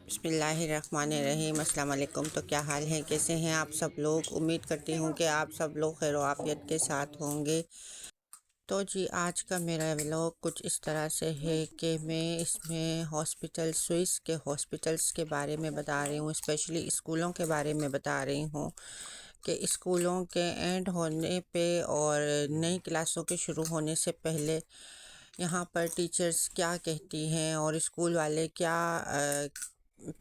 बिस्मिल्लाहिर्रहमानिर्रहीम। अस्सलाम वालेकुम। तो क्या हाल है, कैसे हैं आप सब लोग? उम्मीद करती हूँ कि आप सब लोग खैर आफियत के साथ होंगे। तो जी, आज का मेरा व्लॉग कुछ इस तरह से है कि मैं इसमें स्विस के हॉस्पिटल्स के बारे में बता रही हूँ, स्पेशली स्कूलों के बारे में बता रही हूँ कि स्कूलों के एंड होने पे और नई क्लासों के शुरू होने से पहले यहाँ पर टीचर्स क्या कहती हैं और स्कूल वाले क्या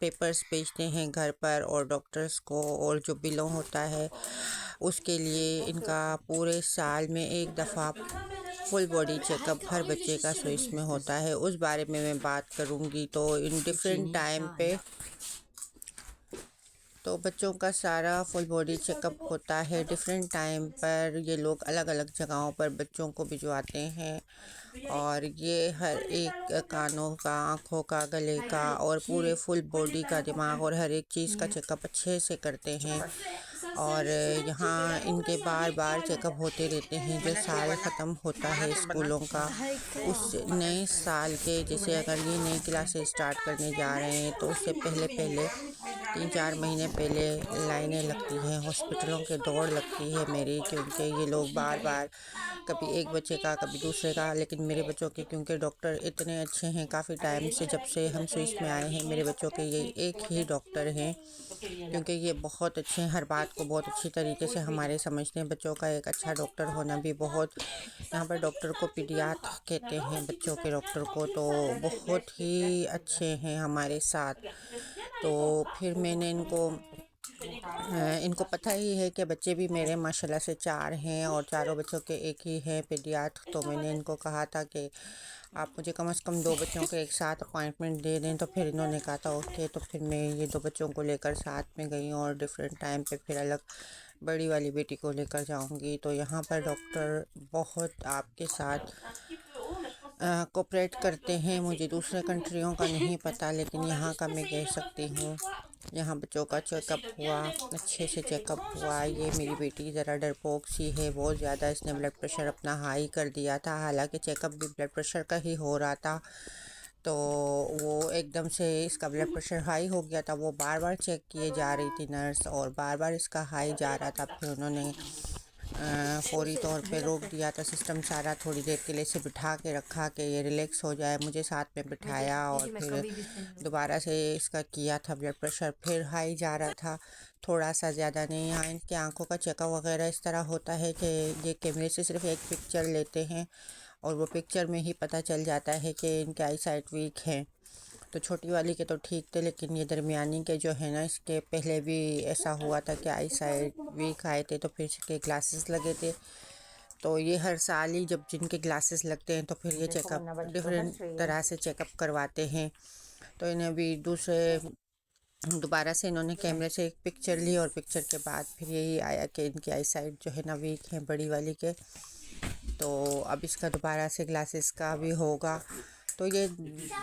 पेपर्स भेजते हैं घर पर और डॉक्टर्स को, और जो बिलों होता है उसके लिए इनका पूरे साल में एक दफ़ा फुल बॉडी चेकअप हर बच्चे का स्विस में होता है। उस बारे में मैं बात करूँगी। तो इन डिफरेंट टाइम पे तो बच्चों का सारा फुल बॉडी चेकअप होता है डिफरेंट टाइम पर। ये लोग अलग अलग जगहों पर बच्चों को भिजवाते हैं और ये हर एक कानों का, आँखों का, गले का और पूरे फुल बॉडी का, दिमाग और हर एक चीज़ का चेकअप अच्छे से करते हैं। और यहाँ इनके बार बार चेकअप होते रहते हैं। जो साल ख़त्म होता है स्कूलों का, उस नए साल के, जैसे अगर ये नई क्लासेस स्टार्ट करने जा रहे हैं तो उससे पहले पहले 3-4 महीने पहले लाइनें लगती हैं, हॉस्पिटलों के दौड़ लगती है मेरी, क्योंकि ये लोग बार बार कभी एक बच्चे का कभी दूसरे का, लेकिन मेरे बच्चों के क्योंकि डॉक्टर इतने अच्छे हैं, काफ़ी टाइम से जब से हम स्विस में आए हैं मेरे बच्चों के ये एक ही डॉक्टर हैं, क्योंकि ये बहुत अच्छे हैं, हर बात को बहुत अच्छी तरीके से हमारे समझते हैं। बच्चों का एक अच्छा डॉक्टर होना भी बहुत, यहाँ पर डॉक्टर को पीडियाट कहते हैं बच्चों के डॉक्टर को, तो बहुत ही अच्छे हैं हमारे साथ। तो फिर मैंने इनको पता ही है कि बच्चे भी मेरे माशाल्लाह से 4 हैं और चारों बच्चों के एक ही हैं पीडियाट। तो मैंने इनको कहा था कि आप मुझे कम से कम 2 बच्चों के एक साथ अपॉइंटमेंट दे दें। तो फिर इन्होंने कहा था ओके। तो फिर मैं ये 2 बच्चों को लेकर साथ में गई और डिफरेंट टाइम पे फिर अलग बड़ी वाली बेटी को लेकर जाऊंगी। तो यहाँ पर डॉक्टर बहुत आपके साथ कोऑपरेट करते हैं। मुझे दूसरे कंट्रियों का नहीं पता, लेकिन यहाँ का मैं कह सकती हूँ। यहाँ बच्चों का चेकअप हुआ, अच्छे से चेकअप हुआ। ये मेरी बेटी ज़रा डरपोक सी है बहुत ज़्यादा, इसने ब्लड प्रेशर अपना हाई कर दिया था, हालांकि चेकअप भी ब्लड प्रेशर का ही हो रहा था। तो वो एकदम से इसका ब्लड प्रेशर हाई हो गया था। वो बार बार चेक किए जा रही थी नर्स, और बार बार इसका हाई जा रहा था। फिर उन्होंने फौरी तौर पे रोक दिया था सिस्टम सारा, थोड़ी देर के लिए इसे बिठा के रखा कि ये रिलैक्स हो जाए। मुझे साथ में बिठाया और फिर दोबारा से इसका किया था ब्लड प्रेशर, फिर हाई जा रहा था, थोड़ा सा ज़्यादा नहीं। यहाँ इनकी आंखों का चेकअप वगैरह इस तरह होता है कि ये कैमरे से सिर्फ एक पिक्चर लेते हैं और वो पिक्चर में ही पता चल जाता है कि इनके आई साइट वीक है। तो छोटी वाली के तो ठीक थे, लेकिन ये दरमियानी के जो है ना, इसके पहले भी ऐसा हुआ था कि आई साइड वीक आए थे, तो फिर इसके ग्लासेस लगे थे। तो ये हर साल ही जब जिनके ग्लासेस लगते हैं तो फिर ये चेकअप डिफरेंट तरह से चेकअप करवाते हैं। तो इन्हें भी दोबारा से इन्होंने कैमरे से एक पिक्चर ली और पिक्चर के बाद फिर यही आया कि इनकी आई साइट जो है ना वीक है बड़ी वाली के। तो अब इसका दोबारा से ग्लासेस का भी होगा। तो ये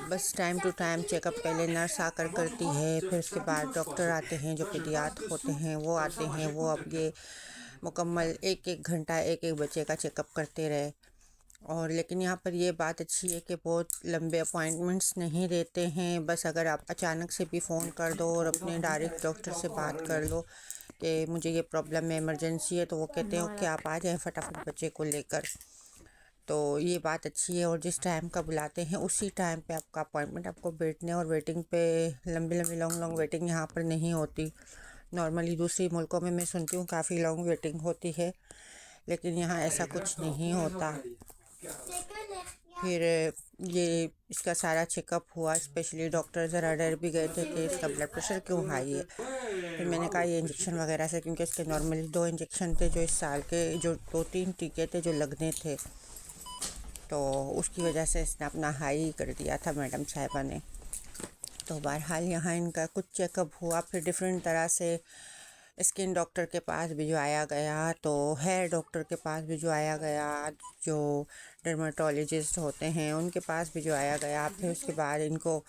बस टाइम टू टाइम चेकअप पहले नर्स आकर करती है, फिर उसके बाद डॉक्टर आते हैं जो पीडियाट होते हैं वो आते हैं। वो अब ये मुकम्मल 1-1 घंटा एक बच्चे का चेकअप करते रहे। और लेकिन यहाँ पर ये बात अच्छी है कि बहुत लंबे अपॉइंटमेंट्स नहीं देते हैं। बस अगर आप अचानक से भी फ़ोन कर दो और अपने डायरेक्ट डॉक्टर से बात कर लो कि मुझे ये प्रॉब्लम है, इमरजेंसी है, तो वो कहते हैं कि आप आ जाएँ फटाफट बच्चे को लेकर। तो ये बात अच्छी है। और जिस टाइम का बुलाते हैं उसी टाइम पे आपका अपॉइंटमेंट आपको बैठने, और वेटिंग पे लंबी लंबी लॉन्ग लॉन्ग वेटिंग यहाँ पर नहीं होती। नॉर्मली दूसरी मुल्कों में मैं सुनती हूँ काफ़ी लॉन्ग वेटिंग होती है, लेकिन यहाँ ऐसा कुछ नहीं होता। फिर ये इसका सारा चेकअप हुआ। स्पेशली डॉक्टर ज़रा डर भी गए थे कि इसका ब्लड प्रेशर क्यों हाई है। फिर मैंने कहा ये इंजेक्शन वगैरह से, क्योंकि इसके नॉर्मली 2 इंजेक्शन थे जो इस साल के, जो 2-3 टीके थे जो लगने थे, तो उसकी वजह से इसने अपना हाई कर दिया था मैडम साहिबा ने। तो बहरहाल यहाँ इनका कुछ चेकअप हुआ। फिर डिफरेंट तरह से स्किन डॉक्टर के पास भिजवाया गया, तो हेयर डॉक्टर के पास भिजवाया गया, जो डर्माटोलॉजिस्ट होते हैं उनके पास भिजवाया गया। फिर उसके बाद इनको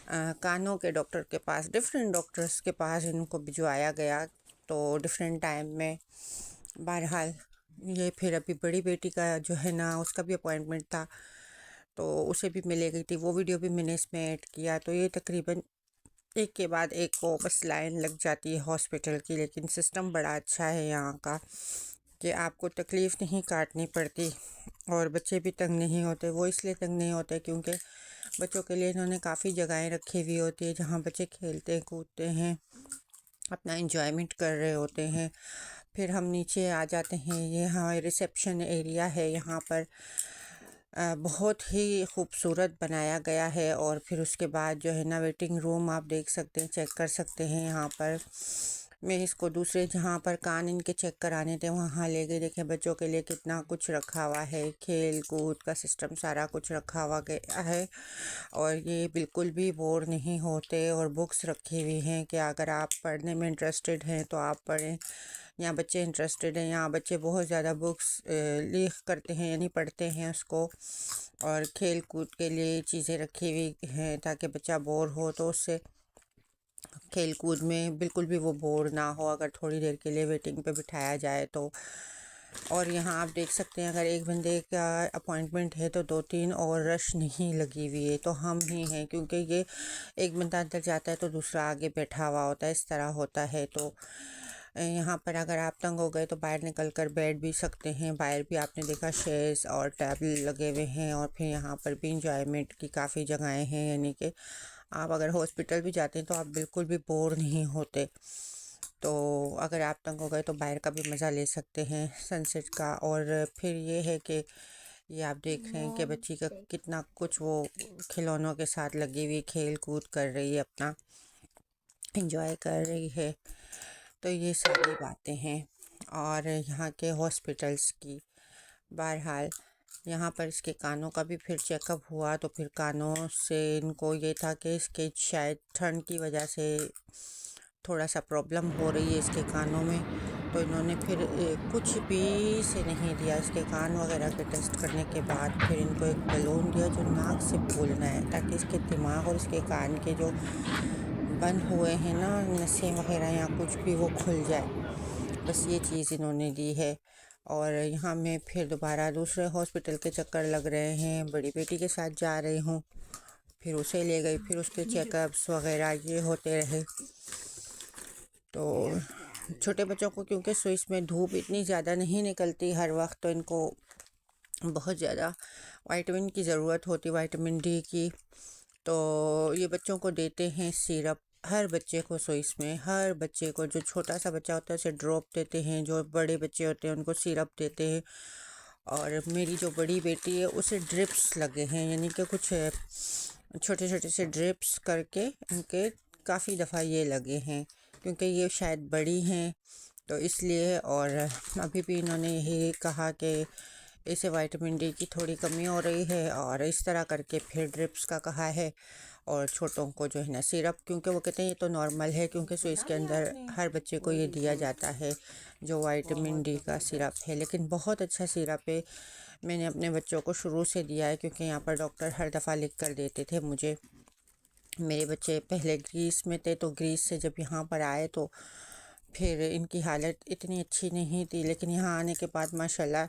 कानों के डॉक्टर के पास, डिफरेंट डॉक्टर्स के पास इनको भिजवाया गया, तो डिफरेंट टाइम में। बहरहाल ये फिर अभी बड़ी बेटी का जो है ना उसका भी अपॉइंटमेंट था, तो उसे भी मिले गई थी, वो वीडियो भी मैंने इसमें ऐड किया। तो ये तकरीबन एक के बाद एक को बस लाइन लग जाती है हॉस्पिटल की। लेकिन सिस्टम बड़ा अच्छा है यहाँ का कि आपको तकलीफ़ नहीं काटनी पड़ती और बच्चे भी तंग नहीं होते। वो इसलिए तंग नहीं होते क्योंकि बच्चों के लिए इन्होंने काफ़ी जगहें रखी हुई होती है जहाँ बच्चे खेलते कूदते हैं, अपना एंजॉयमेंट कर रहे होते हैं। फिर हम नीचे आ जाते हैं, ये हाँ रिसेप्शन एरिया है यहाँ पर। बहुत ही खूबसूरत बनाया गया है। और फिर उसके बाद जो है ना वेटिंग रूम आप देख सकते हैं, चेक कर सकते हैं यहाँ पर। मैं इसको दूसरे जहाँ पर कान इनके चेक कराने थे वहाँ ले गई। देखें बच्चों के लिए कितना कुछ रखा हुआ है, खेल कूद का सिस्टम सारा कुछ रखा हुआ गया है। और ये बिल्कुल भी बोर नहीं होते। और बुक्स रखी हुई हैं कि अगर आप पढ़ने में इंटरेस्टेड हैं तो आप पढ़ें। यहाँ बच्चे इंटरेस्टेड हैं, यहाँ बच्चे बहुत ज़्यादा बुक्स लीक करते हैं यानी पढ़ते हैं उसको। और खेल कूद के लिए चीज़ें रखी हुई हैं ताकि बच्चा बोर हो तो उससे खेल कूद में बिल्कुल भी वो बोर ना हो अगर थोड़ी देर के लिए वेटिंग पे बिठाया जाए तो। और यहाँ आप देख सकते हैं अगर एक बंदे का अपॉइंटमेंट है तो 2-3 और रश नहीं लगी हुई है तो हम ही हैं, क्योंकि ये एक बंदा अंदर जाता है तो दूसरा आगे बैठा हुआ होता है, इस तरह होता है। तो यहाँ पर अगर आप तंग हो गए तो बाहर निकल कर बैठ भी सकते हैं। बाहर भी आपने देखा शेयर्स और टेबल लगे हुए हैं। और फिर यहाँ पर भी इंजॉयमेंट की काफ़ी जगहें हैं, यानी कि आप अगर हॉस्पिटल भी जाते हैं तो आप बिल्कुल भी बोर नहीं होते। तो अगर आप तंग हो गए तो बाहर का भी मज़ा ले सकते हैं सनसेट का। और फिर ये है कि ये आप देख रहे हैं कि बच्ची का कितना कुछ वो खिलौनों के साथ लगी हुई खेल कूद कर रही है, अपना एंजॉय कर रही है। तो ये सारी बातें हैं और यहाँ के हॉस्पिटल्स की। बहरहाल यहाँ पर इसके कानों का भी फिर चेकअप हुआ तो फिर कानों से इनको ये था कि इसके शायद ठंड की वजह से थोड़ा सा प्रॉब्लम हो रही है इसके कानों में। तो इन्होंने फिर कुछ भी से नहीं दिया। इसके कान वगैरह के टेस्ट करने के बाद फिर इनको एक बलून दिया जो नाक से फूलना है ताकि इसके दिमाग और इसके कान के जो बंद हुए हैं ना नसें वगैरह या कुछ भी वो खुल जाए, बस ये चीज़ इन्होंने दी है। और यहाँ मैं फिर दोबारा दूसरे हॉस्पिटल के चक्कर लग रहे हैं। बड़ी बेटी के साथ जा रही हूँ, फिर उसे ले गई, फिर उसके चेकअप्स वगैरह ये होते रहे। तो छोटे बच्चों को क्योंकि स्विस में धूप इतनी ज़्यादा नहीं निकलती हर वक्त, तो इनको बहुत ज़्यादा विटामिन की ज़रूरत होती, विटामिन डी की। तो ये बच्चों को देते हैं सिरप, हर बच्चे को स्विस में, हर बच्चे को। जो छोटा सा बच्चा होता है उसे ड्रॉप देते हैं, जो बड़े बच्चे होते हैं उनको सिरप देते हैं। और मेरी जो बड़ी बेटी है उसे ड्रिप्स लगे हैं, यानी कि कुछ छोटे छोटे से ड्रिप्स करके इनके काफ़ी दफ़ा ये लगे हैं क्योंकि ये शायद बड़ी हैं तो इसलिए। और अभी भी इन्होंने यही कहा कि इसे विटामिन डी की थोड़ी कमी हो रही है और इस तरह करके फिर ड्रिप्स का कहा है। और छोटों को जो है ना सिरप, क्योंकि वो कहते हैं ये तो नॉर्मल है क्योंकि स्विस के अंदर हर बच्चे को ये दिया जाता है जो विटामिन डी का सिरप है। लेकिन बहुत अच्छा सिरप है, मैंने अपने बच्चों को शुरू से दिया है क्योंकि यहाँ पर डॉक्टर हर दफ़ा लिख कर देते थे मुझे। मेरे बच्चे पहले ग्रीस में थे तो ग्रीस से जब यहाँ पर आए तो फिर इनकी हालत इतनी अच्छी नहीं थी, लेकिन यहाँ आने के बाद माशाल्लाह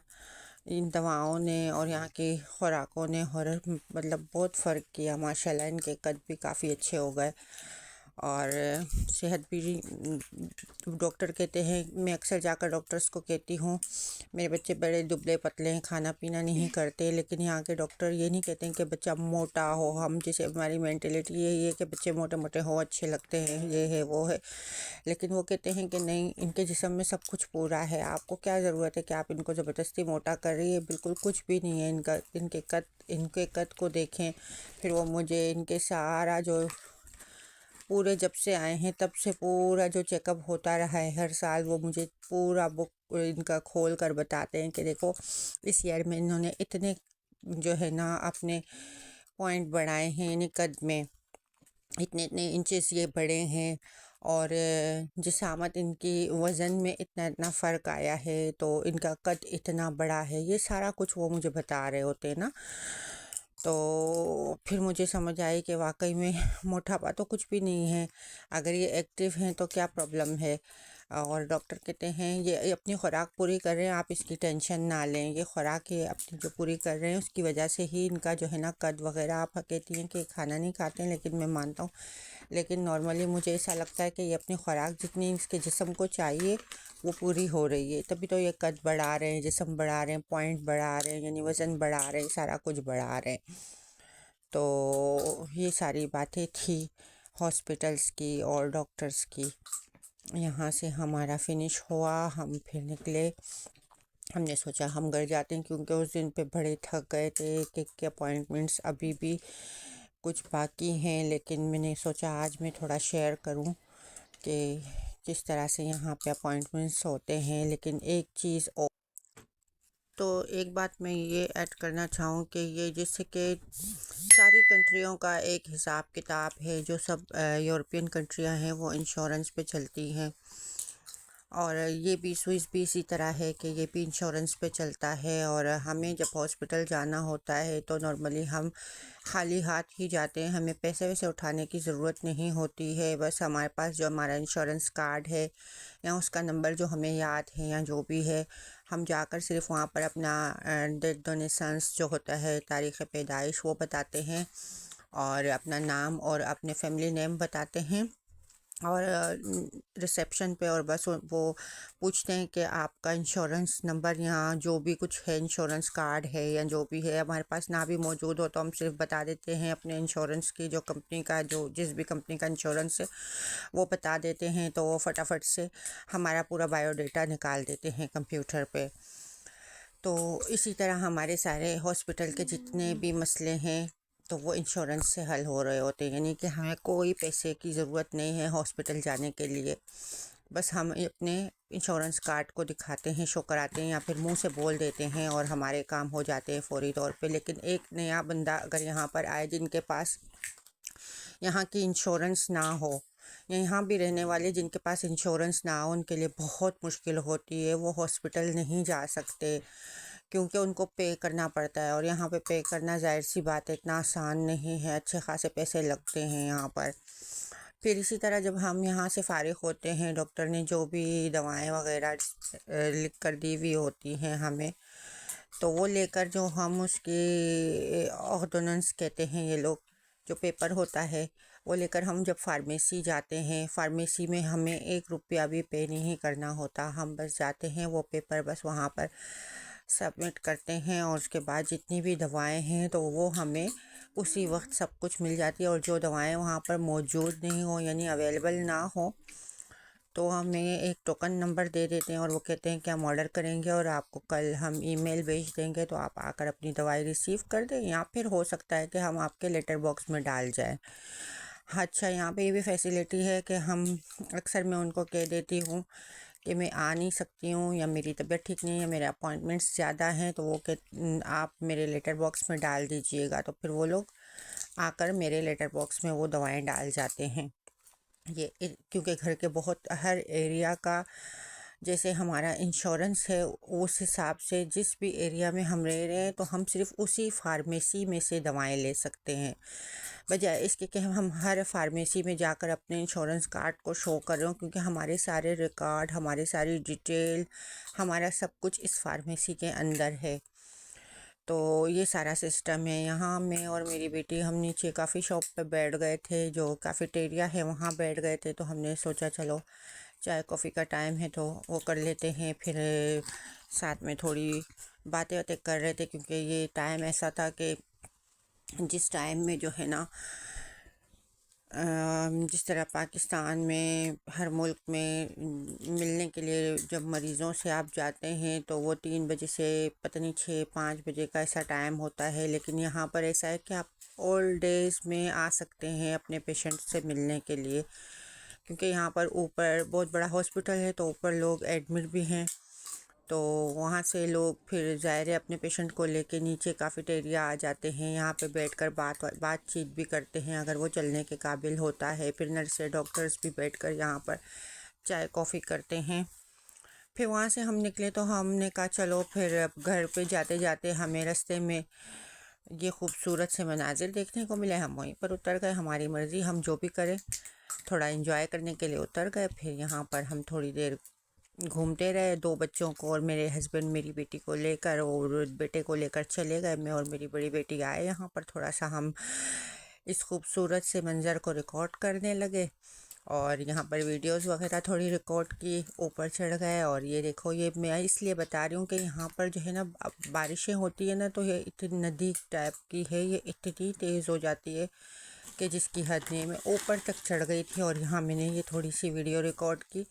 इन दवाओं ने और यहाँ की खुराकों ने और मतलब बहुत फ़र्क किया माशाल्लाह। इनके कद भी काफ़ी अच्छे हो गए और सेहत भी। डॉक्टर कहते हैं, मैं अक्सर जाकर डॉक्टर्स को कहती हूँ मेरे बच्चे बड़े दुबले पतले हैं, खाना पीना नहीं करते, लेकिन यहाँ के डॉक्टर ये नहीं कहते हैं कि बच्चा मोटा हो। हम जैसे हमारी मेंटेलिटी यही है कि बच्चे मोटे मोटे हो अच्छे लगते हैं, ये है वो है। लेकिन वो कहते हैं कि नहीं, इनके जिस्म में सब कुछ पूरा है, आपको क्या ज़रूरत है कि आप इनको ज़बरदस्ती मोटा कर रही है, बिल्कुल कुछ भी नहीं है। इनके कद को देखें। फिर वो मुझे इनके सारा जो पूरे जब से आए हैं तब से पूरा जो चेकअप होता रहा है हर साल, वो मुझे पूरा बुक इनका खोल कर बताते हैं कि देखो इस ईयर में इन्होंने इतने जो है ना अपने पॉइंट बढ़ाए हैं, यानी कद में इतने इतने इंचेस ये बड़े हैं। और जिसामत इनकी वज़न में इतना इतना फ़र्क आया है, तो इनका कद इतना बड़ा है, ये सारा कुछ वो मुझे बता रहे होते हैं ना। तो फिर मुझे समझ आई कि वाकई में मोटापा तो कुछ भी नहीं है, अगर ये एक्टिव हैं तो क्या प्रॉब्लम है। और डॉक्टर कहते हैं ये अपनी खुराक पूरी कर रहे हैं, आप इसकी टेंशन ना लें, ये खुराक ये अपनी जो पूरी कर रहे हैं उसकी वजह से ही इनका जो है ना कद वगैरह। आप कहती हैं कि खाना नहीं खाते हैं, लेकिन मैं मानता हूँ लेकिन नॉर्मली मुझे ऐसा लगता है कि ये अपनी खुराक जितनी इसके जिस्म को चाहिए वो पूरी हो रही है, तभी तो ये कद बढ़ा रहे हैं, जिस्म बढ़ा रहे हैं, पॉइंट बढ़ा रहे हैं, यानी वज़न बढ़ा रहे हैं, सारा कुछ बढ़ा रहे हैं। तो ये सारी बातें थी हॉस्पिटल्स की और डॉक्टर्स की। यहाँ से हमारा फिनिश हुआ, हम फिर निकले। हमने सोचा हम घर जाते हैं क्योंकि उस दिन पे बड़े थक गए थे, एक के अपॉइंटमेंट्स अभी भी कुछ बाकी हैं, लेकिन मैंने सोचा आज मैं थोड़ा शेयर करूं कि किस तरह से यहाँ पे अपॉइंटमेंट्स होते हैं। लेकिन एक चीज़ और, तो एक बात मैं ये ऐड करना चाहूँ कि ये जैसे कि सारी कंट्रियों का एक हिसाब किताब है, जो सब यूरोपियन कंट्रियां हैं वो इंश्योरेंस पे चलती हैं, और ये भी स्विस भी इसी तरह है कि ये भी इंश्योरेंस पे चलता है। और हमें जब हॉस्पिटल जाना होता है तो नॉर्मली हम खाली हाथ ही जाते हैं, हमें पैसे वैसे उठाने की ज़रूरत नहीं होती है। बस हमारे पास जो हमारा इंश्योरेंस कार्ड है या उसका नंबर जो हमें याद है या जो भी है, हम जाकर सिर्फ वहाँ पर अपना डेट डोनेशंस जो होता है, तारीख़ पैदाइश, वो बताते हैं और अपना नाम और अपने फैमिली नेम बताते हैं और रिसेप्शन पे, और बस वो पूछते हैं कि आपका इंश्योरेंस नंबर या जो भी कुछ है, इंश्योरेंस कार्ड है या जो भी है, हमारे पास ना भी मौजूद हो तो हम सिर्फ बता देते हैं अपने इंश्योरेंस की, जो कंपनी का, जो जिस भी कंपनी का इंश्योरेंस है वो बता देते हैं, तो वो फटाफट से हमारा पूरा बायोडाटा निकाल देते हैं कंप्यूटर पे। तो इसी तरह हमारे सारे हॉस्पिटल के जितने भी मसले हैं तो वो इंश्योरेंस से हल हो रहे होते हैं, यानी कि हमें कोई पैसे की ज़रूरत नहीं है हॉस्पिटल जाने के लिए। बस हम अपने इंश्योरेंस कार्ड को दिखाते हैं, शो कराते हैं या फिर मुंह से बोल देते हैं और हमारे काम हो जाते हैं फ़ौरी तौर पे। लेकिन एक नया बंदा अगर यहाँ पर आए जिनके पास यहाँ की इंश्योरेंस ना हो, या यहाँ भी रहने वाले जिनके पास इंश्योरेंस ना हो, उनके लिए बहुत मुश्किल होती है, वो हॉस्पिटल नहीं जा सकते क्योंकि उनको पे करना पड़ता है। और यहाँ पे पे करना जाहिर सी बात है इतना आसान नहीं है, अच्छे खासे पैसे लगते हैं यहाँ पर। फिर इसी तरह जब हम यहाँ से फ़ारिग होते हैं, डॉक्टर ने जो भी दवाएं वगैरह लिख कर दी हुई होती हैं हमें, तो वो लेकर जो हम उसकी ऑर्डिनेंस कहते हैं ये लोग, जो पेपर होता है वो लेकर हम जब फार्मेसी जाते हैं, फार्मेसी में हमें 1 रुपया भी पे नहीं करना होता, हम बस जाते हैं, वो पेपर बस वहाँ पर सबमिट करते हैं और उसके बाद जितनी भी दवाएं हैं तो वो हमें उसी वक्त सब कुछ मिल जाती है। और जो दवाएं वहाँ पर मौजूद नहीं हो, यानी अवेलेबल ना हो, तो हमें एक टोकन नंबर दे देते हैं और वो कहते हैं कि हम ऑर्डर करेंगे और आपको कल हम ईमेल भेज देंगे, तो आप आकर अपनी दवाई रिसीव कर दें, या फिर हो सकता है कि हम आपके लेटर बॉक्स में डाल जाएं। अच्छा, यहाँ पे ये भी फैसिलिटी है कि हम अक्सर मैं उनको कह देती हूँ कि मैं आ नहीं सकती हूँ या मेरी तबीयत ठीक नहीं है, मेरे अपॉइंटमेंट्स ज़्यादा हैं, तो वो आप मेरे लेटर बॉक्स में डाल दीजिएगा, तो फिर वो लोग आकर मेरे लेटर बॉक्स में वो दवाएं डाल जाते हैं। ये क्योंकि घर के बहुत हर एरिया का जैसे हमारा इंश्योरेंस है, उस हिसाब से जिस भी एरिया में हम रह रहे हैं तो हम सिर्फ उसी फार्मेसी में से दवाएं ले सकते हैं, बजाय इसके कि हम हर फार्मेसी में जाकर अपने इंश्योरेंस कार्ड को शो कर रहे हो, क्योंकि हमारे सारे रिकॉर्ड, हमारी सारी डिटेल, हमारा सब कुछ इस फार्मेसी के अंदर है। तो ये सारा सिस्टम है। यहाँ मैं और मेरी बेटी हम नीचे काफ़ी शॉप पे बैठ गए थे, जो कैफेटेरिया है वहाँ बैठ गए थे, तो हमने सोचा चलो चाय कॉफ़ी का टाइम है तो वो कर लेते हैं। फिर साथ में थोड़ी बातें वातें कर रहे थे, क्योंकि ये टाइम ऐसा था कि जिस टाइम में जो है ना, जिस तरह पाकिस्तान में हर मुल्क में मिलने के लिए जब मरीज़ों से आप जाते हैं तो वो 3 बजे से पता नहीं 6-5 बजे का ऐसा टाइम होता है, लेकिन यहाँ पर ऐसा है कि आप ऑल डेज़ में आ सकते हैं अपने पेशेंट से मिलने के लिए, क्योंकि यहाँ पर ऊपर बहुत बड़ा हॉस्पिटल है तो ऊपर लोग एडमिट भी हैं, तो वहाँ से लोग फिर ज़ाहिर है अपने पेशेंट को लेके नीचे कैफेटेरिया आ जाते हैं, यहाँ पे बैठकर बातचीत भी करते हैं अगर वो चलने के काबिल होता है। फिर नर्स डॉक्टर्स भी बैठकर यहाँ पर चाय कॉफ़ी करते हैं। फिर वहाँ से हम निकले तो हमने कहा चलो फिर अब घर पे जाते जाते हमें रास्ते में ये खूबसूरत से मनाजिर देखने को मिले, हम वहीं पर उतर गए, हमारी मर्ज़ी, हम जो भी करें, थोड़ा एंजॉय करने के लिए उतर गए। फिर यहाँ पर हम थोड़ी देर घूमते रहे, 2 बच्चों को और मेरे हस्बैंड मेरी बेटी को लेकर और बेटे को लेकर चले गए। मैं और मेरी बड़ी बेटी आए यहाँ पर, थोड़ा सा हम इस खूबसूरत से मंज़र को रिकॉर्ड करने लगे और यहाँ पर वीडियोस वगैरह थोड़ी रिकॉर्ड की, ऊपर चढ़ गए। और ये देखो, ये मैं इसलिए बता रही हूँ कि यहाँ पर जो है ना बारिशें होती है ना, तो ये इतनी नदी टाइप की है, ये इतनी तेज़ हो जाती है कि जिसकी हद नहीं। मैं ऊपर तक चढ़ गई थी और यहाँ मैंने ये थोड़ी सी वीडियो रिकॉर्ड की।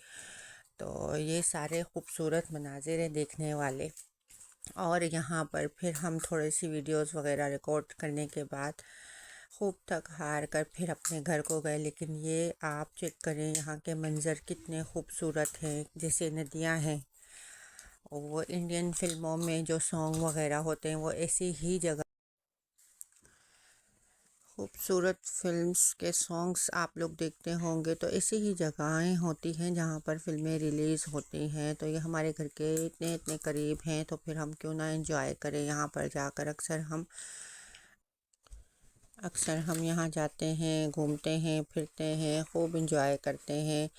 तो ये सारे खूबसूरत मनाजिर हैं देखने वाले। और यहाँ पर फिर हम थोड़ी सी वीडियोस वगैरह रिकॉर्ड करने के बाद खूब थक हार कर फिर अपने घर को गए। लेकिन ये आप चेक करें, यहाँ के मंज़र कितने खूबसूरत हैं, जैसे नदियाँ हैं। और वो इंडियन फिल्मों में जो सॉन्ग वगैरह होते हैं वो ऐसी ही जगह, खूबसूरत फिल्म्स के सॉन्ग्स आप लोग देखते होंगे तो ऐसी ही जगहें होती हैं जहाँ पर फिल्में रिलीज़ होती हैं। तो ये हमारे घर के इतने इतने करीब हैं, तो फिर हम क्यों ना एंजॉय करें यहाँ पर जाकर। अक्सर हम यहाँ जाते हैं, घूमते हैं, फिरते हैं, खूब इंजॉय करते हैं,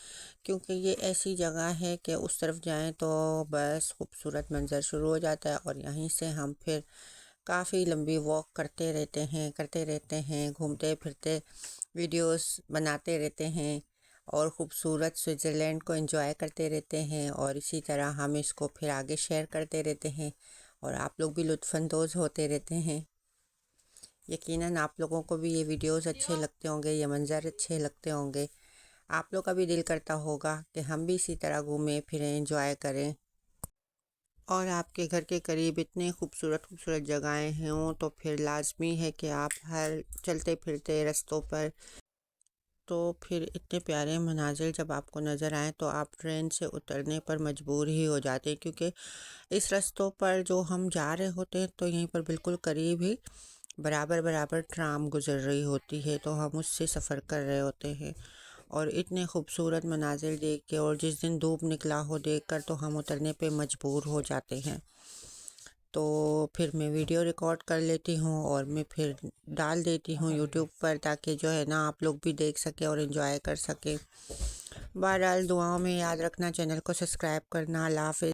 क्योंकि ये ऐसी जगह है कि उस तरफ जाएं तो बस खूबसूरत मंज़र शुरू हो जाता है और यहीं से हम फिर काफ़ी लंबी वॉक करते रहते हैं, घूमते फिरते वीडियोस बनाते रहते हैं और ख़ूबसूरत स्विट्ज़रलैंड को एंजॉय करते रहते हैं। और इसी तरह हम इसको फिर आगे शेयर करते रहते हैं और आप लोग भी लुत्फ़अंदोज़ होते रहते हैं। यकीनन आप लोगों को भी ये वीडियोस अच्छे लगते होंगे, ये मंज़र अच्छे लगते होंगे। आप लोग का भी दिल करता होगा कि हम भी इसी तरह घूमें फिरें, एंजॉय करें। और आपके घर के करीब इतने खूबसूरत खूबसूरत जगहें हों तो फिर लाजमी है कि आप हर चलते फिरते रास्तों पर, तो फिर इतने प्यारे मनाजिर जब आपको नज़र आए तो आप ट्रेन से उतरने पर मजबूर ही हो जाते हैं। क्योंकि इस रास्तों पर जो हम जा रहे होते हैं तो यहीं पर बिल्कुल करीब ही बराबर बराबर ट्राम गुज़र रही होती है, तो हम उससे सफ़र कर रहे होते हैं। और इतने खूबसूरत मनाजिर देख के, और जिस दिन धूप निकला हो देखकर, तो हम उतरने पे मजबूर हो जाते हैं। तो फिर मैं वीडियो रिकॉर्ड कर लेती हूँ और मैं फिर डाल देती हूँ यूट्यूब पर, ताकि जो है ना आप लोग भी देख सकें और एंजॉय कर सकें। बहरहाल दुआओं में याद रखना, चैनल को सब्सक्राइब करना। अल्लाह हाफ़िज़।